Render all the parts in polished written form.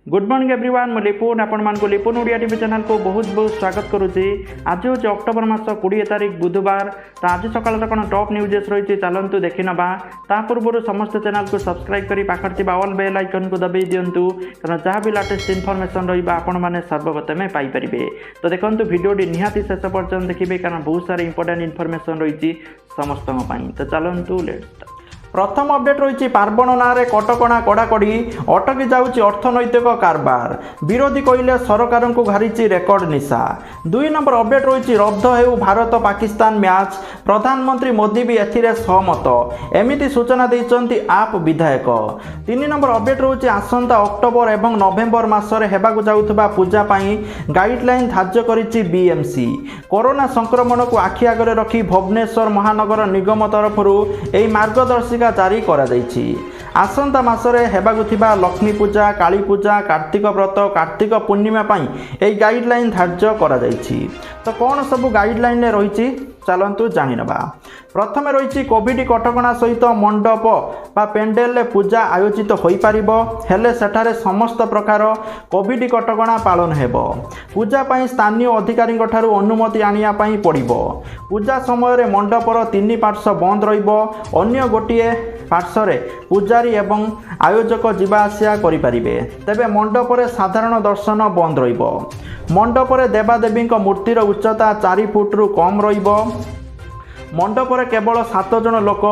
Good morning everyone मु लिपुन आपण मान को लिपुन ओडिया टीवी चैनल को बहुत बहुत स्वागत करुच्ची। आज हूँ अक्टोबर मास 20 तारिख बुधवार। तो आज सकाल कौन टॉप न्यूजेस रही चलतु देखी ना ता पूर्व समस्त चैनल को सब्सक्राइब कर पाखर ऑल बेल आइकन को दबाई दिंतु कारण जहाँ भी लेटेस्ट इनफॉरमेशन रही सर्वप्रथमे पाइपर। तो देखो भिडियोटी निहाती शेष पर्यटन देखिए कारण बहुत सारा इंपोर्टेंट इनफॉरमेशन रही समस्त। तो चलतु लेट्स प्रथम अपडेट रही पार्वण ना कटकणा कड़ाकड़ी अटकी जाऊँगी अर्थनैतिक कारबार विरोधी कहले सरकार को घारी रेकर्ड निशा। 2 नंबर अपडेट रही रद्द हो भारत पाकिस्तान मैच प्रधानमंत्री मोदी भी एथिरे सहमत एमिति सूचना देइचंती आप विधायक। 3 नंबर अपडेट रही आसंता अक्टोबर एवं नवेम्बर मासरे हेबाकु जाउथबा पूजा पाई गाइडलाइन धार्य करिछि बीएमसी। कोरोना संक्रमण को आखि आगरे रखी भुवनेश्वर महानगर निगम तरफ एही मार्गदर्शिका जारी करा जाइछि। आसंता मासरे हेबाकु थिबा लक्ष्मी पूजा काली पूजा कार्तिक व्रत कार्तिक पूर्णिमा पाई एही गाइडलाइन धार्य करा जाइछि। तो कौन सब गाइडलाइन रही चलतु जाणीनवा। प्रथम रही कोविड कटकणा सहित मंडप बा पेंडेल पूजा आयोजित हो पारे सेठारे समस्त प्रकार कोविड कटकणा पालन हेबो। पूजा पाई स्थानीय अधिकारी अनुमति आनिया पाई पड़िबो। पूजा समय मंडपर 3 पार्श्व बंद रहिबो। अन्य गोटे पार्श्व पूजारी एवं आयोजक जीवा आसिया करि परिबे। तेबे मंडपर साधारण दर्शन बंद रहिबो। मंडपर देवादेवी मूर्तिर उच्चता 4 फुट रु कम रहिबो। मंडपर केवल 7 जन लोक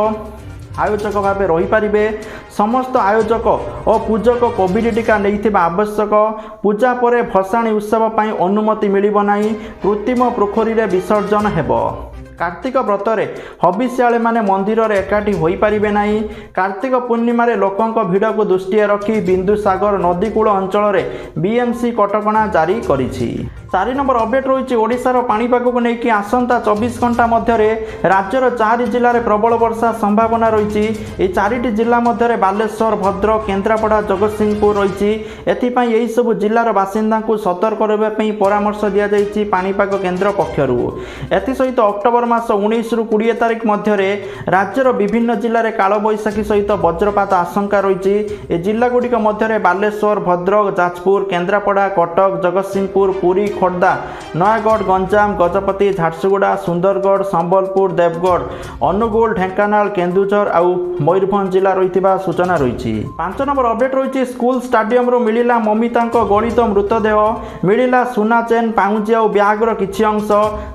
आयोजक भाव रही पारे। समस्त आयोजक और पूजक कोविड टीका नहीं आवश्यक। पूजा पर भसाणी उत्सव पर अनुमति मिलिब नाही। कृत्रिम पोखरी विसर्जन हेबो। कार्तिक व्रतरे हबिष्याले माने मंदिर रे एकाठी होई परिबे नाही। कार्तिक पूर्णिमा रे लोकंक भिड़ को दृष्टि रखी बिंदुसागर नदीकूल अंचल रे बीएमसी कटकणा जारी करिछि। 4 नंबर अपडेट रही ओडिशार पाणीपाग को लेकिन आसंता 24 घंटा मध्य राज्यर 4 जिले में प्रबल वर्षा संभावना रही। ये 4टी जिला मध्य बालेश्वर भद्रक केन्द्रापड़ा जगतसिंहपुर रही। एथिपाई यही सब जिलार बासिंदा को सतर्क रही परामर्श दि जाइए पाणीपाग केन्द्र पक्षर। एसत अक्टोबर मास 19 रु 20 तारिख मध्य राज्यर विभिन्न जिले में कालबैशाखी सहित वज्रपात आशंका रही। जिलागुड़िक मध्य बालेश्वर भद्रक जाजपुर केन्द्रापड़ा कटक जगतसिंहपुर पुरी खोर्धा नयागढ़ गंजाम गजपति झारसुगुड़ा सुंदरगढ़ संबलपुर देवगढ़ अनुगुल ढेंकानाल केन्दुझर आउ मयूरभंज जिला रही सूचना रही। 5 नंबर अपडेट रही स्कूल स्टाडियम रू मिलिला ममिता गलित मृतदेह मिलिला सुना चेन पाउंजी और ब्यागर किछि अंश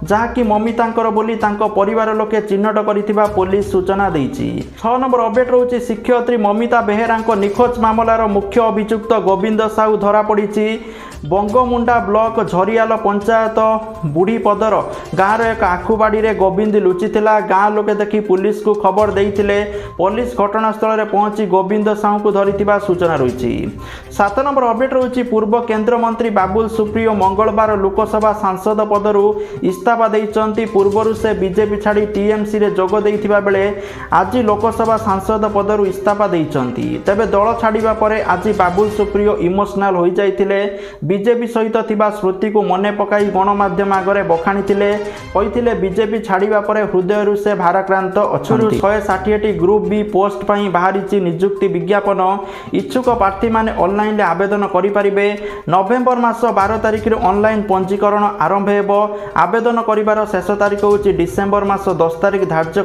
जहाँकि ममितांकर बोली तांको परिवार लोके चिन्हट करिथिबा पुलिस सूचना देइछि। 6 नंबर अपडेट रही शिक्षयित्री ममिता बेहेरा निखोज मामलार मुख्य अभियुक्त गोविंद साहू धरा पड़ी। बंगमुंडा ब्लॉक झरियाल पंचायत बुढ़ीपदर गाँव एक आखुबाड़ी रे गोविंद लुचिथिला। गाँव लोके देखि पुलिस को खबर देइथिले। पुलिस घटनास्थल में पहुंची गोविंद साहू को धरिथिबा सूचना रही। 7 नंबर अपडेट रही पूर्व केंद्र मंत्री बाबुल सुप्रियो मंगलवार लोकसभा सांसद पदरू इस्तीफा देइचंती। पूर्वरु से बीजेपी छाड़ी टीएमसी रे जोग देइथिबा बेले आज लोकसभा सांसद पदरू इस्तीफा देइचंती। तेबे दल छाड़िबा परे आज बाबुल सुप्रियो इमोशनाल हो जाइथिले। बीजेपी सहित थिबा स्मृति को मने पकाई गणमाध्यम आगे बखाणी कही बीजेपी छाड़ा पर हृदय से भाराक्रांत अच्छा। 160टी ग्रुप बी पोस्ट पर बाहरी निजुक्ति विज्ञापन इच्छुक प्रार्थी माने ऑनलाइन आवेदन करें। नवेम्बर मास 12 तारिख ऑनलाइन पंजीकरण आरंभ हो। आवेदन कर शेष तारीख हूँ डिसेम्बर मास 10 तारिख धार्य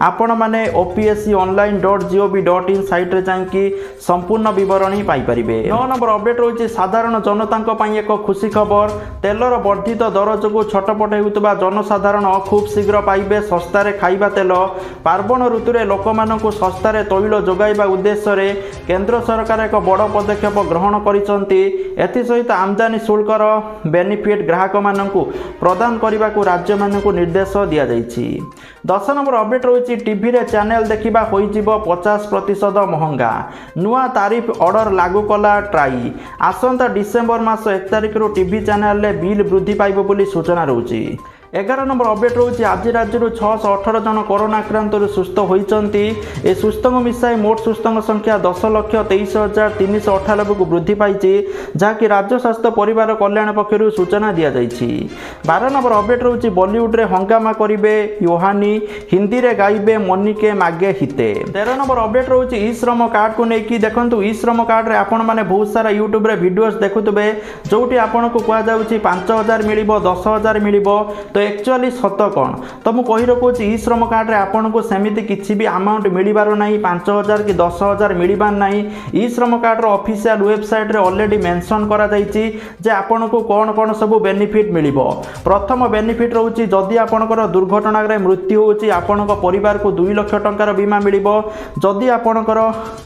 आपण मैंने opsconline.gov.in साइट जाकि संपूर्ण बरणी पाइपर। 9 नंबर अपडेट रही साधारण जनता एक खुशी खबर तेलर वर्धित दर जो छटपट होता जनसाधारण खूब शीघ्र पाइबे सस्तार खाइबा तेल। पार्वण ऋतु में लोक मानू सस्तार तैल जोगाइबा उद्देश्य केंद्र सरकार एक बड़ पदक्षेप ग्रहण करिसंती। एथिसहित आमदानी शुल्कर बेनिफिट ग्राहक मानू प्रदान करने को राज्य मानू निर्देश दि जाइछि। 10 नंबर अपडेट रही टीवी रे चैनल देखा हो 50% महंगा नुआ तारीफ ऑर्डर लागू कला ट्राई। आसंता डिसेम्बर मास 1 तारिख टीवी चैनल बिल वृद्धि पाइब बोली सूचना रही। 11 नंबर अपडेट रोचे आज राज्य 618 जन कोरोना आक्रांत सुस्थ होती। ए सुस्थ मिसाई मोट सुस्थ संख्या 10,23,398 को वृद्धि पाई, जहाँकि राज्य स्वास्थ्य परिवार कल्याण पक्षर सूचना दी जाइए। 12 नंबर अपडेट रोचे बॉलीवुड रे हंगामा करेंगे योहानी, हिंदी रे गाइबे मनिके मागे हिते। 13 नंबर अपडेट रोचे ई श्रम कार्ड को लेकिन देखो ई श्रम कार्ड रे आपण मैंने बहुत सारा यूट्यूब रे वीडियोस देखुवे जोटी आपन को कहुच्छी 5,000 मिल 10,000 मिल। तो एक्चुअली सत कौन तो मुझे कही रखुच्छी ई श्रम कार्ड रे आपन को सेमिति किसी भी अमाउंट मिलबार ना 5,000 कि 10,000 मिलबार ना। ई श्रम कार्ड रो ऑफिशियल वेबसाइट रे ऑलरेडी मेंशन करा जाइछि जे आपन को कौन कौन सब बेनिफिट मिलिबो। प्रथम बेनिफिट रहउछि जदि आपनकर दुर्घटना रे मृत्यु होछि आपन को परिवार को 2 लाख टंकार बीमा मिलिबो। जदि आपनकर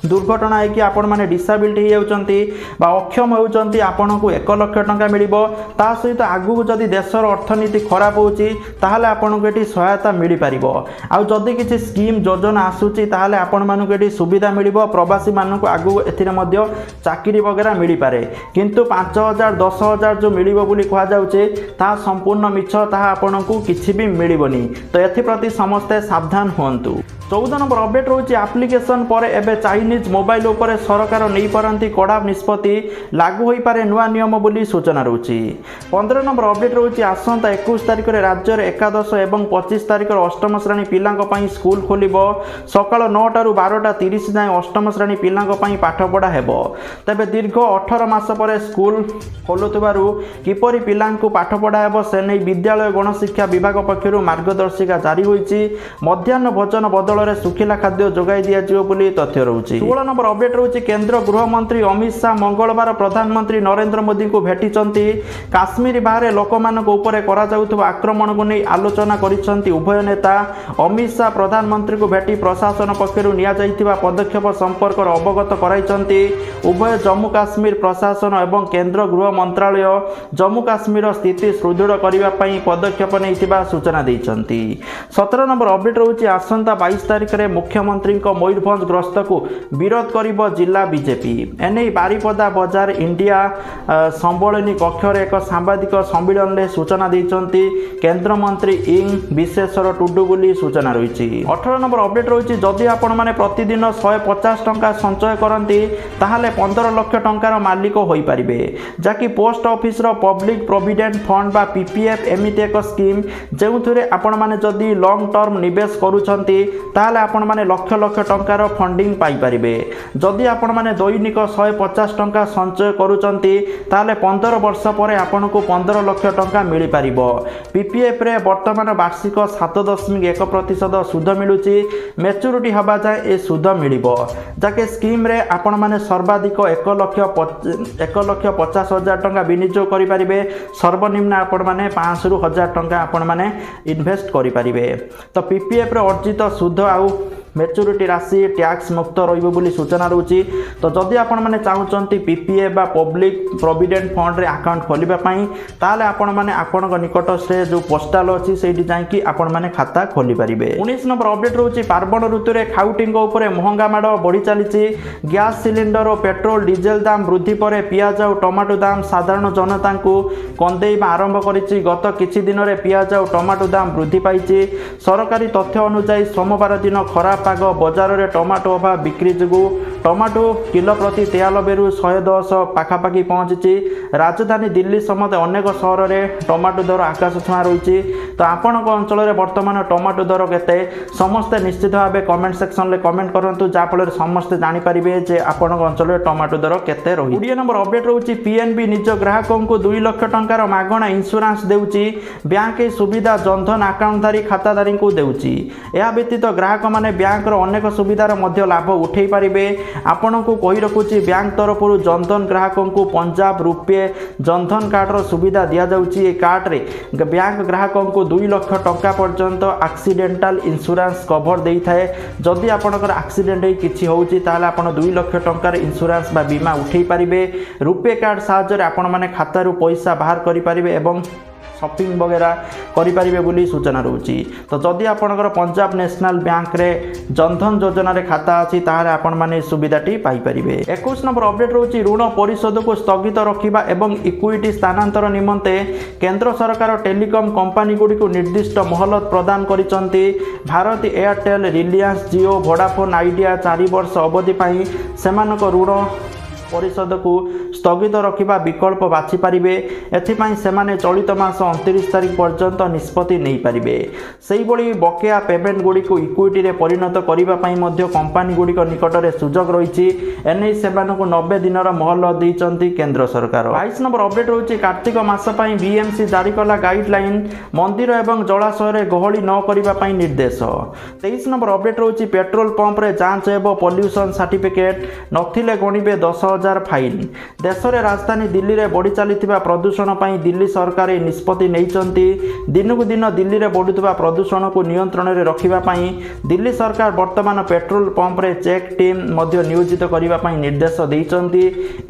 दुर्घटना है कि आपण माने डिसेबिलिटी हो जाउछंती बा अक्षम होउछंती आपन को 1 लाख टंका मिलिबो। ता सहित आगु जदि देशर अर्थनीति खराब होछि ताहले आपन को एटी सहायता मिली परिबो। आ जदि किछि स्कीम योजना आसुछि ताहले आपण मानु को एटी सुविधा मिलिबो। प्रवासी मानु को आगु एथिरे मध्य चाकरी वगैरह मिली पारे, किंतु 5,000 10,000 जो मिलिबो बोली कहा जाउछे ता संपूर्ण मिछ, ताहा आपण को किछि भी मिलिबोनी। तो एथि प्रति समस्ते सावधान होंतु। 14 नंबर अपडेट रोचे एप्लिकेशन पर एबे चाइनीज मोबाइल उपर सरकार नहीं पारती कड़ा निष्पत्ति लागू हो पारे नुआ नियम बोली सूचना रोचे। 15 नंबर अपडेट रोचे आसंता 21 तारिख में राज्य में एकादश एवं 25 तारिख अष्टम श्रेणी पिलांई स्कूल खोल सका 9 टा 12:30 जाए अष्टम श्रेणी पिलांई पाठपढ़ा हेबो। तेबे दीर्घ 18 मास पर स्कूल खोलुथिबारु किपरि पिलांकु पाठपढ़ा हेबो से नहीं विद्यालय गणशिक्षा विभाग पक्षरु मार्गदर्शिका जारी होईछि। मध्याह्न भोजन बदल सुखिला खाद्य जोगाई दिया बोली तथ्य रोचे। 16 नंबर अपडेट रोचे केंद्र गृह मंत्री अमित शाह मंगलवार प्रधानमंत्री नरेंद्र मोदी को भेटिचंती। काश्मीर बाहर लोक मानक ऊपर करा जाउथबा आक्रमण को नहीं आलोचना करिसंती उभय नेता। अमित शाह प्रधानमंत्री को भेटी प्रशासन पक्षरु निया जाइथिबा पदक्षेप संपर्क अवगत कराइचंती। उभय जम्मू काश्मीर प्रशासन एवं केंद्र गृह मंत्रालय जम्मू काश्मीर स्थिति सुदृढ़ करने पदक्षेप नहीं सूचना देइचंती। 17 नंबर अपडेट रोचे आसंता 22 तारिख में मुख्यमंत्री मयूरभंज ग्रस्त को विरोध कर जिला बीजेपी। एने बारिपदा बजार इंडिया संबलिनी कक्षर एक सांबादिक सम्मिलन में सूचना देइचंती केंद्रमंत्री इंग विश्वेश्वर टुडू बोली सूचना रही। 18 नंबर अपडेट रही जदि आपण मैंने प्रतिदिन 150 टंका संचय करती ताहले 15 लाख टंकार मालिक हो पारे, जहाँकि post office public provident fund बा पीपीएफ एमती एक स्कीम जो थे आपण मैंने जदि लॉन्ग टर्म निवेश करुछंती ताहले आपण माने लक्ष लक्ष टंकार फंडिंग पाई परिबे। जदि आपण माने दैनिक 150 टंका संचय करुछंती ताहले 15 वर्ष पर आपण को 15 लाख टंका मिली परिबो। पीपीएफ रे वर्तमान वार्षिक 7.1% सुध मिलुची। मैच्योरिटी हबा जाए ए सुध मिलिबो, जाके स्कीम रे आपण माने सर्वाधिक 1,50,000 टंका विनियोग करि परिबे। सर्वनिम्न आपण माने 500 रु 1000 टंका आपण माने इन्वेस्ट करि परिबे। तो पीपीएफ रे अर्जित सुध आउ मैच्योरिटी राशि टैक्स मुक्त रहिबो बोली सूचना रहउची। तो जदि आपण माने चाहुचंती पीपीएफ बा पब्लिक प्रोविडेंट फंड रे अकाउंट खोलिबा पई ताले आपण माने आपण निकटस्थ जो पोस्टाल अछि सेठी जाई कि आपण माने खाता खोली परिबे। 19 नंबर अपडेट रहउची पार्वण ऋतु रे खाउटिंग ऊपर महंगा माड बढ़ी चलीची। गैस सिलिंडर और पेट्रोल डीजेल दाम वृद्धि पर पियाज और टमाटो दाम साधारण जनता को कंदेइबा आरंभ करिची। गत किछि दिन रे पियाज और टमाटो दाम वृद्धि पाइची। सरकारी तथ्य अनुसार सोमवार दिन खराब पाग बजार रे टमाटो अभाव बिक्री जो टमाटो किलो प्रति 93 रु 110 पाखापाखि पहुंची। राजधानी दिल्ली समेत अनेक सहर में टमाटो दर आकाश छुआ रही। तो आपण अंचल में बर्तमान टमाटो दर केते समस्ते निश्चित भाव कमेंट सेक्शन में कमेंट करूँ, जहाँफल समस्ते जानीपारे जे आपण अंचल में टमाटो दर केते रही। 20 नंबर अपडेट रोचे पीएनबी निज ग्राहकों को 2 लाख टंकार मागणा इंश्योरेंस देउची। बैंक सुविधा जनधन अकाउंटधारी खाताधारी को देउची। या व्यतीत ग्राहक माने बैंक अनेक सुविधार मध्य लाभ उठे पारे। आपण को कही रखुची बैंक तरफ जनधन ग्राहकों को पंजाब रुपे जनधन कार्डर सुविधा दि जाउची। कार्ड रे बैंक ग्राहकों को 2 लाख टंका पर्यंत एक्सीडेंटल इंश्योरेंस कवर दे थाए। जदि आपणकर एक्सीडेंट ही किछि होउची ताले आपण 2 लाख टंकार इंश्योरेंस बा बीमा उठे पारे। रुपे कार्ड साहाय्य आपण माने खाता रु पैसा बाहर करि पारिबे एवं शॉपिंग वगैरह करें बोली सूचना रोची। तो जदि आपंकर पंजाब नेशनल बैंक रे जनधन योजना रे खाता अच्छी ताहले आपण माने सुविधाटी पाइपर। 21 नंबर अपडेट रोची ऋण परिशोध को स्थगित रखा एवं इक्विटी स्थानांतर निमंते केंद्र सरकार टेलीकॉम कंपनी गुड़ी को निर्दिष्ट मोहलत प्रदान करिसंती। भारती एयरटेल रिलायंस जियो वोडाफोन आइडिया 4 वर्ष अवधि पाई सेमानक ऋण परिशोध को स्थगित रखा विकल्प बाछि पारिबे। एथिपाई सेमाने चलित मास 29 तारिख पर्यंत निष्पत्ति नहीं पारिबे। सेही बळी बकेया पेमेंट गुडी को इक्विटी रे परिणत करिबा पई मध्य कंपनी गुडी को निकट रे सुजोग रहिछि। एनै सेमानकु 90 दिनर मोहलत दैचंती केंद्र सरकार। 22 नंबर अपडेट होछि कार्तिक मास पई बीएमसी जारी कला गाइडलाइन मंदिर एवं जलाशय रे गहली न करिबा पई निर्देश। 23 नंबर अपडेट होछि पेट्रोल पंप रे जांच एवं पॉल्यूशन सर्टिफिकेट नथिले गणिबे 10,000 फाइन। देश में राजधानी दिल्ली में बढ़ी चली प्रदूषण पर दिल्ली सरकार निष्पत्ति नहीं। दिन को दिन दिल्ली में बढ़ुवा प्रदूषण को नियंत्रण में रखापी दिल्ली सरकार वर्तमान पेट्रोल पंप रे चेक टीम नियोजित करने निर्देश देते।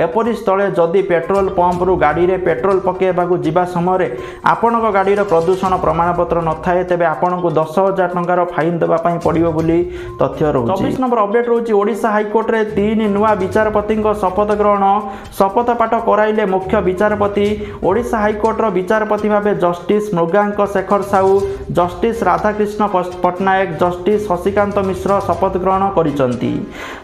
एपरी स्थले जदि पेट्रोल पंप रु गाड़ी में पेट्रोल पकेवा जावा समय आपण गाड़ी प्रदूषण प्रमाणपत्र न थाए तेज आपन को 10,000 टंकार फाइन देवाई पड़ो बोली तथ्य रही। 24 नंबर अपडेट रोचे ओडिशा हाइकोर्ट रे 3 नुआ विचारपति शपथ ग्रहण शपथ पाठ कराइले मुख्य विचारपति। ओडिशा हाइकोर्टर विचारपति भावे justice Mrigank Shekhar Sahu, justice Radhakrishna Patnaik, justice Shashikant मिश्र शपथ ग्रहण करिसंती।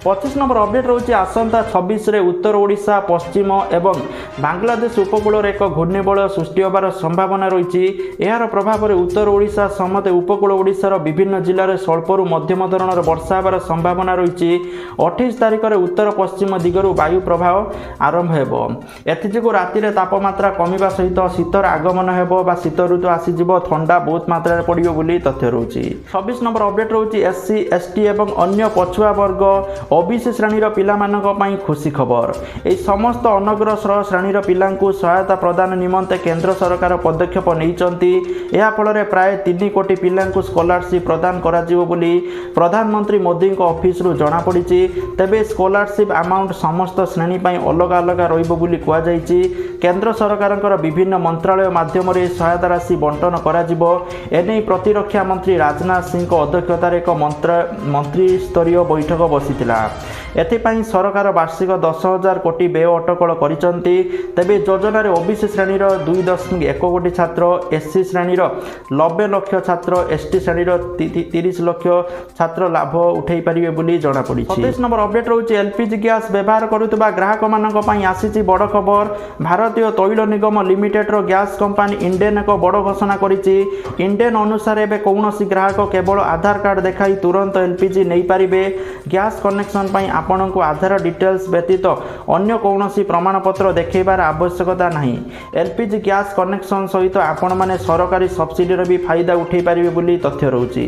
25 नंबर अपडेट रोचे आसंता 26 रे उत्तर ओडिशा पश्चिम एवं बांग्लादेश उपकूल रे एक घूर्णिबलय सृष्टि होबार संभावना रही। यार प्रभाव में उत्तर ओडिशा समेत उपकूल ओडिशार विभिन्न जिले में स्वल्परू मध्यम धरणर वर्षा होबार संभावना रही। 28 तारिख में उत्तर पश्चिम दिगरू वायु प्रभाव आरंभ हेबो। एथिजु राति रे तापमात्रा कमिबा सहित शीतर आगमन हेबो बा शीत ऋतु आसीजिबो। ठंडा बहुत मात्रा रे पड़ियो बोली तथ्य रहउची। 26 नंबर अपडेट रहउची एससी एसटी एवं अन्य पछुआ वर्ग ओबीसी श्रेणी रो पिला मानक पई खुशी खबर। ए समस्त अनग्रसर श्रेणी रो पिलांकु सहायता प्रदान निमंते केंद्र सरकार पदक्षेप नैचंती। एहा फल रे प्राय 3 कोटी पिलांकु स्कॉलरशिप प्रदान करा जिवो बोली प्रधानमंत्री मोदी को ऑफिस रु जणा पड़िची। तबे स्कॉलरशिप अमाउंट समस्त श्रेणी अलग अलग रही। केंद्र सरकार विभिन्न मंत्रालय माध्यम सहायता राशि बंटन एने प्रतिरक्षा मंत्री राजनाथ सिंह अध्यक्षतार एक मंत्री स्तरीय बैठक बसीथिला। एथिपाई सरकार वार्षिक 10,000 कोटी व्यय अटकल करिसंती। तेबे योजन ओबीसी श्रेणी 2.1 कोटी छात्र, एससी श्रेणी 90 लाख छात्र, एसटी श्रेणी 30 लाख छात्र लाभ उठाई पारिबे बोली जणा पड़ी। 27 नंबर अपडेट रहउची एलपीजी गैस व्यवहार करुवा ग्राहक मानक पई आसीची बड़ खबर। भारतीय तैल निगम लिमिटेड रो गैस कंपनी इंडेन एक बड़ घोषणा करिची। इंडेन अनुसार एबे कौनसी ग्राहक केवल आधार कार्ड देखाई तुरंत एलपीजी नहीं पारिबे। गैस कनेक्शन पई आपण को आधार डिटेल्स व्यतीत अन्य कौनसी प्रमाणपत्र देखेबार आवश्यकता नहीं। एलपीजी गैस कनेक्शन सहित आपण माने सरकारी सब्सिडी भी फायदा उठाई पारिबे बोली तथ्य रहउची।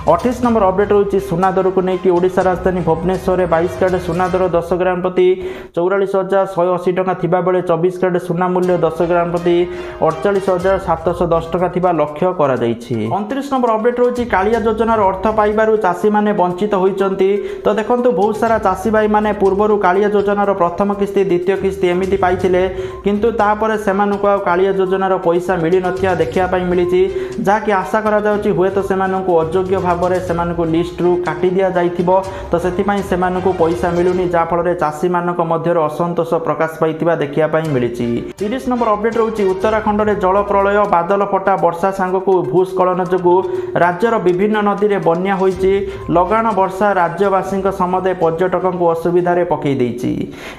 28 नंबर अपडेट रहउची सुना दर को नेकी ओडिशा राजधानी भुवनेश्वर रे 22 कैरेट सुना दर 10 ग्राम प्रति 44,180 टका थिबा बेले 24 कैरेट सुना मूल्य 10 ग्राम प्रति 48,710 टका थिबा लक्ष्य करा जायछि। 29 नंबर अपडेट रहउची कालिया योजनार अर्थ पाइबारु चासी माने वंचित होइचंती। तो देखंतु बहुत सारा चासी भाई माने पूर्वरु कालिया योजनार प्रथम किस्ती द्वितीय किस्ती एमिति पाइथिले किंतु तापरे सेमानकु आ कालिया योजनार पैसा मिली नथिया देखिया पई मिलिछि। जाकि आशा करा जाउछि हुएत सेमानकु अयोग्य भाबरे सेमानकु लिस्ट रु काटी दिया जाइथिबो। तो सेति पई सेमानकु पैसा मिलुनी जा फल रे चासी मानक मध्य असंतोष प्रकाश पाइथिबा देखिया पई मिलिछि। 30 नंबर अपडेट रहउछि उत्तराखंड रे जल प्रलय बादल फटा वर्षा सांगकु भूस्खलन जोगु राज्यर विभिन्न नदी रे बन्या होइछि। लगाण वर्षा राज्यवासी समदे पर्यटकों असुविधा रे पकई देइछि।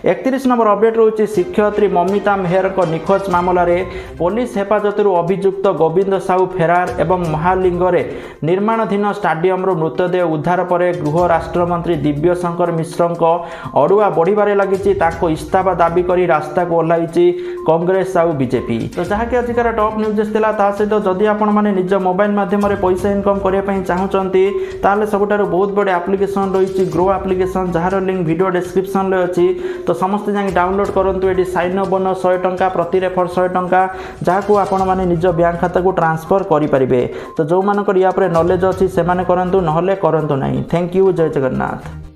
31 नंबर अपडेट रहउछि शिक्षयित्री ममिता मेहर को निखोज मामला रे पुलिस हेफाजतरु अभियुक्त गोविंद साहू फेरार एवं महालिंग रे निर्माणाधीन स्टाडियम रो मृतदेह उद्धार पर गृह राष्ट्रमंत्री दिव्य शंकर मिश्र अड़ुआ बढ़िबारे लगिछि। ताको इस्तीफा दाबी करी रास्ता को ओह्लाइछि कांग्रेस आउ बीजेपी। तो जहाँकि आजिकार टॉप न्यूज थिला ता सहित जदि आपण माने निज मोबाइल माध्यम रे पैसा इनकम करिया पई चाहुचंती ताले सबटारो बहुत बड़े एप्लिकेशन रहिछि ग्रो एप्लिकेशन जहार लिंक वीडियो डिस्क्रिप्शन रे अछि। तो समस्त जाई डाउनलोड करंतु एडी साइन अप बोनस 100 टंका प्रति रेफर 100 टंका जाहाकू आपण माने निज बैंक खाता को ट्रांसफर करि परिबे। तो जो मानकर या पर नॉलेज अछि से माने करंतु नहले करंतु नाही। थैंक यू जय जगन्नाथ।